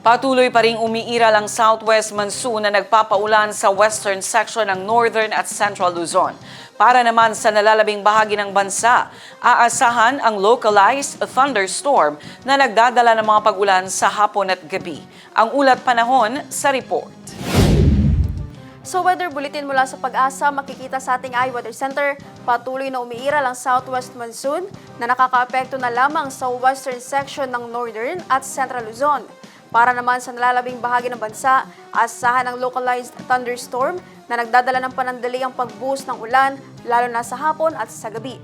Patuloy pa ring umiiral ang southwest monsoon na nagpapaulan sa western section ng northern at central Luzon. Para naman sa nalalabing bahagi ng bansa, aasahan ang localized thunderstorm na nagdadala ng mga pag-ulan sa hapon at gabi. Ang ulat panahon sa report. Sa weather bulletin mula sa Pag-asa, makikita sa ating iWeather Center, patuloy na umiiral ang southwest monsoon na nakakaapekto na lamang sa western section ng northern at central Luzon. Para naman sa nalalabing bahagi ng bansa, asahan ang localized thunderstorm na nagdadala ng panandaliang pagbuhos ng ulan, lalo na sa hapon at sa gabi.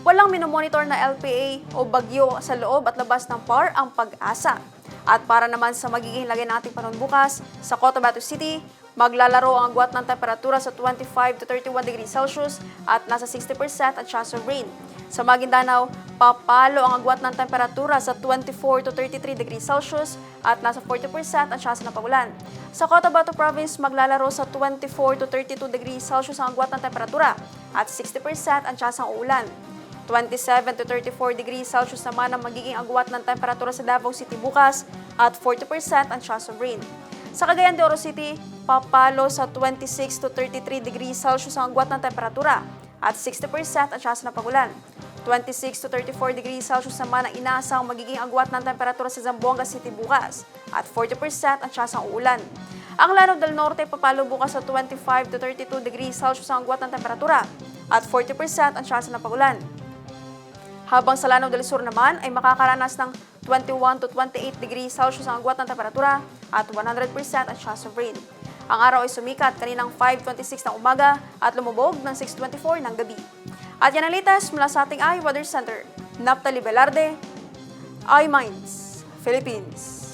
Walang minomonitor na LPA o bagyo sa loob at labas ng PAR ang Pag-asa. At para naman sa magiging lagay ng ating panahon bukas, sa Cotabato City, maglalaro ang agwat ng temperatura sa 25 to 31 degrees Celsius at nasa 60% ang chance of rain. Sa Maguindanao, papalo ang agwat ng temperatura sa 24 to 33 degrees Celsius at nasa 40% ang chance ng pagulan. Sa Cotabato Province, maglalaro sa 24 to 32 degrees Celsius ang agwat ng temperatura at 60% ang chance ng uulan. 27 to 34 degrees Celsius naman ang magiging agwat ng temperatura sa Davao City bukas at 40% ang chance of rain. Sa Cagayan de Oro City, papalo sa 26 to 33 degrees Celsius ang agwat ng temperatura at 60% ang chance ng pagulan. 26 to 34 degrees Celsius naman ang inaasang magiging agwat ng temperatura sa Zamboanga City bukas at 40% ang chance ng uulan. Ang Lanao del Norte papalo bukas sa 25 to 32 degrees Celsius ang agwat ng temperatura at 40% ang chance ng pagulan. Habang sa Lanao del Sur naman ay makakaranas ng 21 to 28 degrees Celsius ang agwat ng temperatura at 100% ang chance of rain. Ang araw ay sumikat kaninang 5:26 ng umaga at lumubog ng 6:24 ng gabi. At yan ang latest mula sa ating iWeather Center. Naphtali Velarde, iMinds, Philippines.